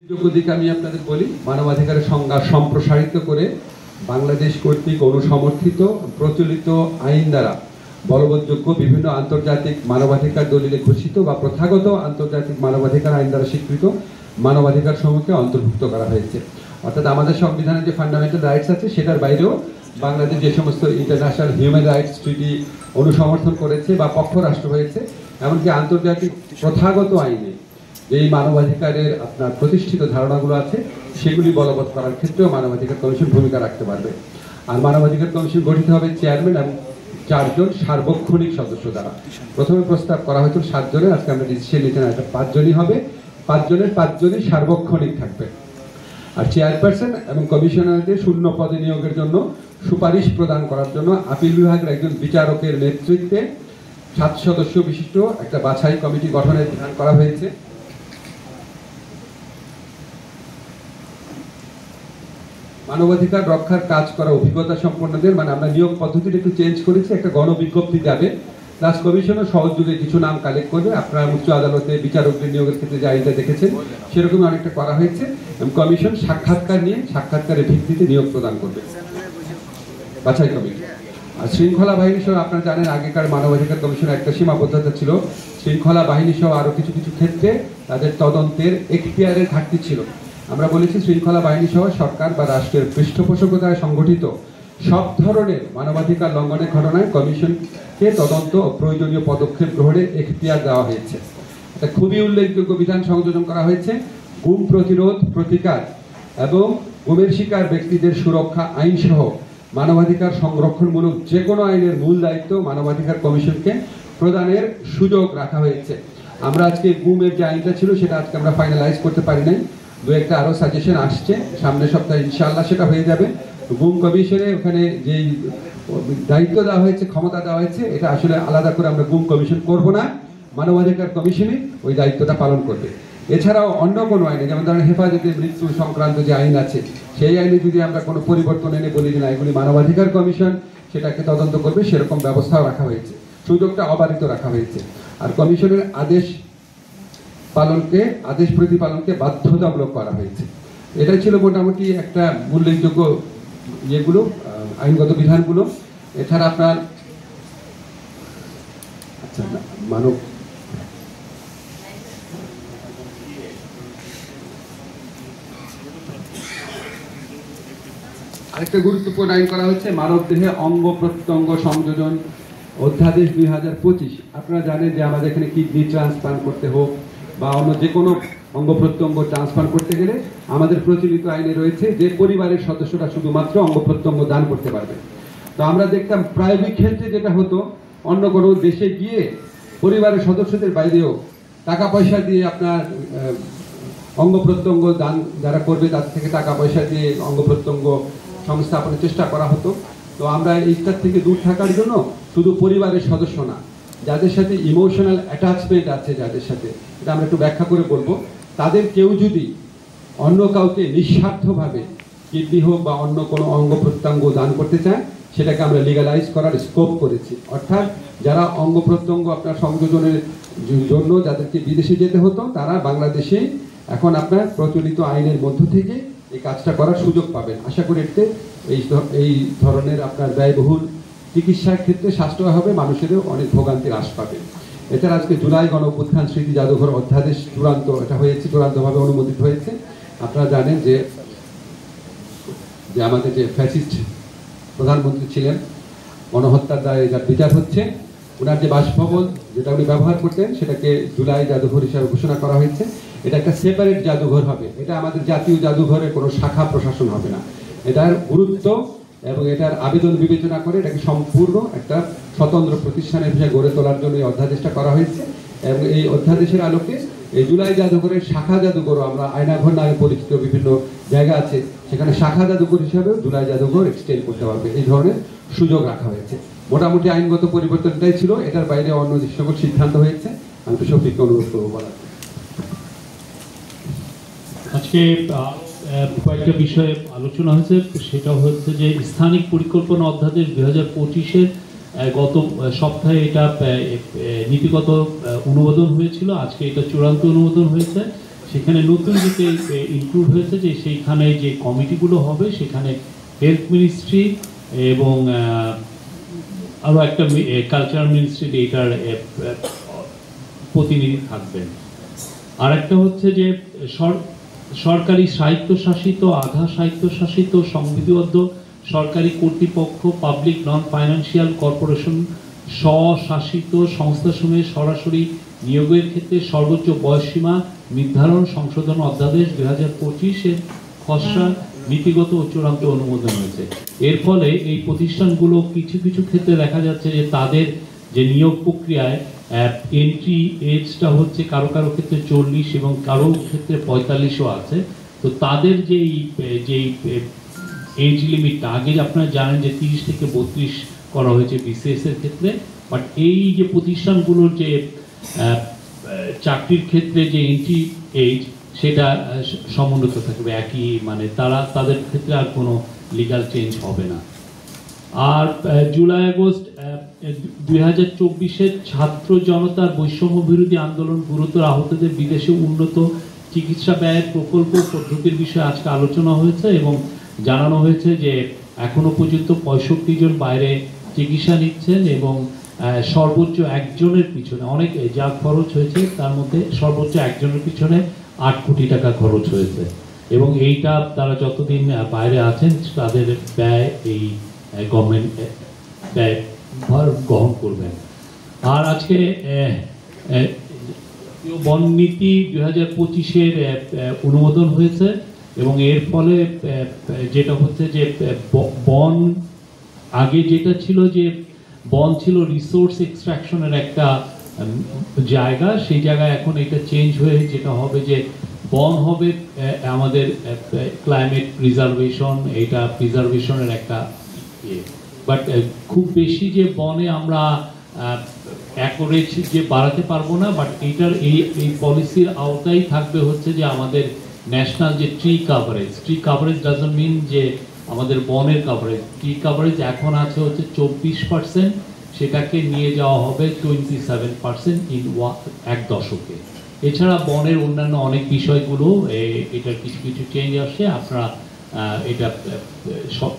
দিকে আমি আপনাদের বলি, মানবাধিকারের সংজ্ঞা সম্প্রসারিত করে বাংলাদেশ কর্তৃক অনুসমর্থিত প্রচলিত আইন দ্বারা বলবৎযোগ্য বিভিন্ন আন্তর্জাতিক মানবাধিকার দলিলে ঘোষিত বা প্রথাগত আন্তর্জাতিক মানবাধিকার আইন দ্বারা স্বীকৃত মানবাধিকার সমূহকে অন্তর্ভুক্ত করা হয়েছে। অর্থাৎ আমাদের সংবিধানের যে ফান্ডামেন্টাল রাইটস আছে সেটার বাইরেও বাংলাদেশ যে সমস্ত ইন্টারন্যাশনাল হিউম্যান রাইটস ট্রিটি অনুসমর্থন করেছে বা পক্ষ রাষ্ট্র হয়েছে, এমনকি আন্তর্জাতিক প্রথাগত আইনে এই মানবাধিকারের আপনার প্রতিষ্ঠিত ধারণাগুলো আছে সেগুলি বলবৎ করার ক্ষেত্রেও মানবাধিকার কমিশন ভূমিকা রাখতে পারবে। আর মানবাধিকার কমিশন গঠিত হবে চেয়ারম্যান এবং 4 জন সার্বক্ষণিক সদস্য দ্বারা। প্রথমে প্রস্তাব করা হয়েছিল 7 জনের, আজকে আমরা ডিসিশন নিতে না, এটা 5 জনই হবে। 5 জনের 5 জনই সার্বক্ষণিক থাকবে। আর চেয়ারপারসন এবং কমিশনারদের শূন্য পদে নিয়োগের জন্য সুপারিশ প্রদান করার জন্য আপিল বিভাগের একজন বিচারকের নেতৃত্বে 7 সদস্য বিশিষ্ট একটা বাছাই কমিটি গঠনের বিধান করা হয়েছে। মানবাধিকার রক্ষার কাজ করা অভিজ্ঞতা সম্পন্নদের, মানে আমরা নিয়োগ পদ্ধতিটা একটু চেঞ্জ করেছি, একটা গণবিজ্ঞপ্তি যাবে, প্লাস কমিশনের সহযোগে কিছু নাম কালেক্ট করবে। আপনারা উচ্চ আদালতে বিচারকদের নিয়োগের ক্ষেত্রে যে আইনটা দেখেছেন সেরকমই অনেকটা করা হয়েছে। এবং কমিশন সাক্ষাৎকার নিয়ে সাক্ষাৎকারের ভিত্তিতে নিয়োগ প্রদান করবে বাছাই কমিটি। আর শৃঙ্খলা বাহিনী সহ আপনারা জানেন আগেকার মানবাধিকার কমিশনের একটা সীমাবদ্ধতা ছিল, শৃঙ্খলা বাহিনী সহ আরও কিছু কিছু ক্ষেত্রে তাদের তদন্তের এখতিয়ারের ঘাটতি ছিল। আমরা বলেছি শৃঙ্খলা বাহিনী সহ সরকার বা রাষ্ট্রের পৃষ্ঠপোষকতায় সংগঠিত সব ধরনের মানবাধিকার লঙ্ঘনের ঘটনায় কমিশনকে তদন্ত ও প্রয়োজনীয় পদক্ষেপ গ্রহণের এখতিয়ার দেওয়া হয়েছে। এটা খুবই উল্লেখযোগ্য বিধান সংযোজন করা হয়েছে। গুম প্রতিরোধ, প্রতিকার এবং গুমের শিকার ব্যক্তিদের সুরক্ষা আইন সহ মানবাধিকার সংরক্ষণমূলক যে কোনো আইনের মূল দায়িত্ব মানবাধিকার কমিশনকে প্রদানের সুযোগ রাখা হয়েছে। আমরা আজকে গুমের যে আইনটা ছিল সেটা আজকে আমরা ফাইনালাইজ করতে পারি নাই, দু একটা আরও সাজেশন আসছে, সামনের সপ্তাহে ইনশাআল্লাহ সেটা হয়ে যাবে। গুম কমিশনে ওখানে যেই দায়িত্ব দেওয়া হয়েছে, ক্ষমতা দেওয়া হয়েছে, এটা আসলে আলাদা করে আমরা গুম কমিশন করব না, মানবাধিকার কমিশনই ওই দায়িত্বটা পালন করবে। এছাড়াও অন্য কোনো আইনে, যেমন ধরেন হেফাজতে মৃত্যু সংক্রান্ত যে আইন আছে সেই আইনে যদি আমরা কোনো পরিবর্তন এনে বলি যে না এগুলি মানবাধিকার কমিশন সেটাকে তদন্ত করবে, সেরকম ব্যবস্থাও রাখা হয়েছে, সুযোগটা অবারিত রাখা হয়েছে। আর কমিশনের আদেশ প্রতিপালনকে বাধ্যতামূলক করা হয়েছে। এটাই ছিল মোটামুটি একটা উল্লেখযোগ্য ইয়েগুলো, আইনগত বিধানগুলো। এছাড়া আপনার আচ্ছা মানব আরেকটা গুরুত্বপূর্ণ আইন করা হচ্ছে মানব দেহে অঙ্গ প্রত্যঙ্গ সংযোজন অধ্যাদেশ 2025। আপনারা জানেন যে আমাদের এখানে কিডনি ট্রান্সপ্লান্ট করতে হোক বা অন্য যে কোনো অঙ্গ প্রত্যঙ্গ ট্রান্সফার করতে গেলে আমাদের প্রচলিত আইনে রয়েছে যে পরিবারের সদস্যরা শুধুমাত্র অঙ্গ প্রত্যঙ্গ দান করতে পারবে। তো আমরা দেখতাম প্রায়োগিক ক্ষেত্রে যেটা হতো, অন্য কোনো দেশে গিয়ে পরিবারের সদস্যদের বাইরেও টাকা পয়সা দিয়ে আপনার অঙ্গ প্রত্যঙ্গ দান যারা করবে তাদের থেকে টাকা পয়সা দিয়ে অঙ্গ প্রত্যঙ্গ সংস্থাপনের চেষ্টা করা হতো। তো আমরা এইটার থেকে দূর থাকার জন্য শুধু পরিবারের সদস্য না, যাদের সাথে ইমোশনাল অ্যাটাচমেন্ট আছে, যাদের সাথে, এটা আমরা একটু ব্যাখ্যা করে বলবো, তাদের কেউ যদি অন্য কাউকে নিঃস্বার্থভাবে কিডনি হোক বা অন্য কোনো অঙ্গ প্রত্যঙ্গ দান করতে চায় সেটাকে আমরা লিগালাইজ করার স্কোপ করেছি। অর্থাৎ যারা অঙ্গ প্রত্যঙ্গ আপনার সংযোজনের জন্য যাদেরকে বিদেশে যেতে হতো তারা বাংলাদেশে এখন আপনার প্রচলিত আইনের মধ্য থেকে এই কাজটা করার সুযোগ পাবেন। আশা করি এতে এই ধরনের আপনার ব্যয়বহুল চিকিৎসার ক্ষেত্রে সাশ্রয় হবে, মানুষেরও অনেক ভোগান্তি হ্রাস পাবে। এছাড়া আজকে জুলাই গণ অভ্যুত্থান স্মৃতি জাদুঘর অধ্যাদেশ চূড়ান্তভাবে অনুমোদিত হয়েছে। আপনারা জানেন যে আমাদের যে ফ্যাসিস্ট প্রধানমন্ত্রী ছিলেন, গণহত্যার দায়ে যার বিচার হচ্ছে, ওনার যে বাসভবন যেটা উনি ব্যবহার করতেন সেটাকে জুলাই জাদুঘর হিসাবে ঘোষণা করা হয়েছে। এটা একটা সেপারেট জাদুঘর হবে, এটা আমাদের জাতীয় জাদুঘরের কোনো শাখা প্রশাসন হবে না। এটার গুরুত্ব এবং এটার আবেদন বিবেচনা করে এটাকে সম্পূর্ণ একটা স্বতন্ত্র প্রতিষ্ঠানের হিসেবে গড়ে তোলার জন্য এই অধ্যাদেশটা করা হয়েছে। এবং এই অধ্যাদেশের আলোকে এই জুলাই জাদুঘরের শাখা জাদুঘরও, আমরা আয়নাঘর নামে পরিচিত বিভিন্ন জায়গা আছে, সেখানে শাখা জাদুঘর হিসাবেও জুলাই জাদুঘর এক্সটেন্ড করতে পারবে, এই ধরনের সুযোগ রাখা হয়েছে। মোটামুটি আইনগত পরিবর্তনটাই ছিল, এটার বাইরে অন্য যে সকল সিদ্ধান্ত হয়েছে আমি তো শফিককে অনুরোধ করবো বলার। আজকে কয়েকটা বিষয়ে আলোচনা হয়েছে, সেটা হচ্ছে যে স্থানিক পরিকল্পনা অধ্যাদেশ 2025-এর গত সপ্তাহে এটা নীতিগত অনুমোদন হয়েছিল, আজকে এটা চূড়ান্ত অনুমোদন হয়েছে। সেখানে নতুন যেতে ইনক্লুড হয়েছে যে সেইখানে যে কমিটিগুলো হবে সেখানে হেলথ মিনিস্ট্রি এবং আরও একটা কালচারাল মিনিস্ট্রি এটার প্রতিনিধি থাকবেন। আর একটা হচ্ছে যে সরকারি স্বায়ত্তশাসিত, আধা স্বায়ত্তশাসিত, সংবিধিবদ্ধ সরকারি কর্তৃপক্ষ, পাবলিক নন ফাইন্যান্সিয়াল কর্পোরেশন, স্বশাসিত সংস্থাসমূহে সরাসরি নিয়োগের ক্ষেত্রে সর্বোচ্চ বয়সসীমা নির্ধারণ সংশোধন অধ্যাদেশ 2025-এর খসড়া নীতিগত ও চূড়ান্ত অনুমোদন হয়েছে। এর ফলে এই প্রতিষ্ঠানগুলো কিছু কিছু ক্ষেত্রে দেখা যাচ্ছে যে তাদের যে নিয়োগ প্রক্রিয়ায় এন্ট্রি এজটা হচ্ছে কারো কারো ক্ষেত্রে 40 এবং কারো ক্ষেত্রে 45ও আছে। তো তাদের যেই এজ লিমিটটা আগে আপনারা জানেন যে 30 থেকে 32 করা হয়েছে বিসিএস এর ক্ষেত্রে, বাট এই যে প্রতিষ্ঠানগুলোর যে চাকরির ক্ষেত্রে যে এন্ট্রি এজ সেটা সমুন্নত থাকবে একই, মানে তাদের ক্ষেত্রে আর কোনো লিগ্যাল চেঞ্জ হবে না। আর জুলাই আগস্ট 2024-এর ছাত্র জনতার বৈষম্য বিরোধী আন্দোলন গুরুতর আহতদের বিদেশে উন্নত চিকিৎসা ব্যয়ের প্রকল্প পদ্ধতির বিষয়ে আজকে আলোচনা হয়েছে এবং জানানো হয়েছে যে এখনো পর্যন্ত 65 জন বাইরে চিকিৎসা নিচ্ছেন এবং সর্বোচ্চ একজনের পিছনে অনেক যা খরচ হয়েছে তার মধ্যে সর্বোচ্চ একজনের পিছনে 8 কোটি টাকা খরচ হয়েছে এবং এইটা তারা যতদিন বাইরে আছেন তাদের ব্যয় এই গভর্নমেন্ট ব্যয় গ্রহণ করবেন। আর আজকে বন নীতি 2025-এর অনুমোদন হয়েছে এবং এর ফলে যেটা হচ্ছে যে বন আগে যেটা ছিল যে বন ছিল রিসোর্স এক্সট্রাকশনের একটা জায়গা, সেই জায়গায় এখন এটা চেঞ্জ হয়ে যেটা হবে যে বন হবে আমাদের ক্লাইমেট প্রিজার্ভেশন, এটা প্রিজার্ভেশনের একটা বাট খুব বেশি যে বনে আমরা অ্যাকোরেজ যে বাড়াতে পারবো না, বাট এইটার এই পলিসির আওতায় থাকবে হচ্ছে যে আমাদের ন্যাশনাল যে ট্রি কাভারেজ ডাজন্ট মিন যে আমাদের বনের কাভারেজ, ট্রি কাভারেজ এখন আছে হচ্ছে 24%, সেটাকে নিয়ে যাওয়া হবে 27% ইন এক দশকে। এছাড়া বনের অন্যান্য অনেক বিষয়গুলো এটার কিছু কিছু চেঞ্জ আসছে, আপনারা এটা সব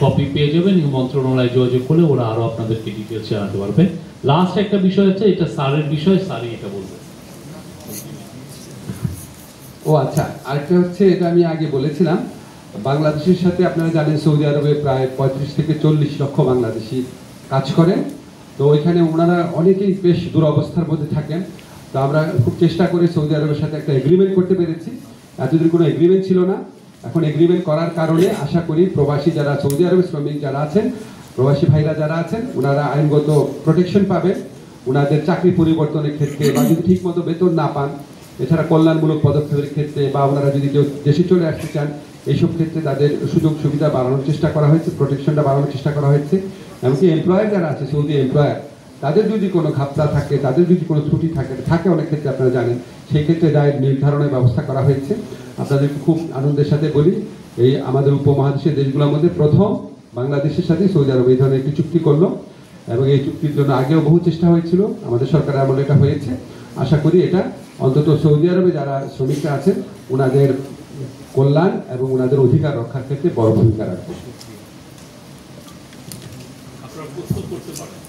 কপি পেয়ে যাবেন, মন্ত্রণালয়ে যোগাযোগ করলে ওরা আরো আপনাদেরকে ডিটেলস জানাতে পারবে। লাস্ট একটা বিষয় হচ্ছে এটা স্যারের বিষয়, স্যারই এটা বলবেন। ও আচ্ছা, আরেকটা হচ্ছে এটা আমি আগে বলেছিলাম, বাংলাদেশের সাথে আপনারা জানেন সৌদি আরবে প্রায় 35 থেকে 40 লক্ষ বাংলাদেশি কাজ করেন। তো ওইখানে ওনারা অনেকেই বেশ দুরবস্থার মধ্যে থাকেন। তো আমরা খুব চেষ্টা করে সৌদি আরবের সাথে একটা এগ্রিমেন্ট করতে পেরেছি। এতদিন কোনো এগ্রিমেন্ট ছিল না, এখন এগ্রিমেন্ট করার কারণে আশা করি প্রবাসী যারা সৌদি আরবে শ্রমিক যারা আছেন, প্রবাসী ভাইরা যারা আছেন, ওনারা আইনগত প্রোটেকশন পাবেন ওনাদের চাকরি পরিবর্তনের ক্ষেত্রে, বা যদি ঠিক মতো বেতন না পান, এছাড়া কল্যাণমূলক পদক্ষেপের ক্ষেত্রে, বা ওনারা যদি কেউ দেশে চলে আসতে চান, এইসব ক্ষেত্রে তাদের সুযোগ সুবিধা বাড়ানোর চেষ্টা করা হয়েছে, প্রোটেকশনটা বাড়ানোর চেষ্টা করা হয়েছে। এমনকি এমপ্লয়ার যারা আছে সৌদি এমপ্লয়ার, তাদের যদি কোনো ঘাপলা থাকে, তাদের যদি কোনো ত্রুটি থাকে অনেক ক্ষেত্রে আপনারা জানেন, সেই ক্ষেত্রে দায় নির্ধারণের ব্যবস্থা করা হয়েছে। আপনাদেরকে খুব আনন্দের সাথে বলি, এই আমাদের উপমহাদেশের দেশগুলোর মধ্যে প্রথম বাংলাদেশের সাথে সৌদি আরব এই ধরনের একটি চুক্তি করলো এবং এই চুক্তির জন্য আগেও বহু চেষ্টা হয়েছিল, আমাদের সরকারের আমলে এটা হয়েছে। আশা করি এটা অন্তত সৌদি আরবে যারা শ্রমিকরা আছেন ওনাদের কল্যাণ এবং ওনাদের অধিকার রক্ষার ক্ষেত্রে বড় ভূমিকা রাখবে। আপনারা প্রস্তুত করতে পারেন।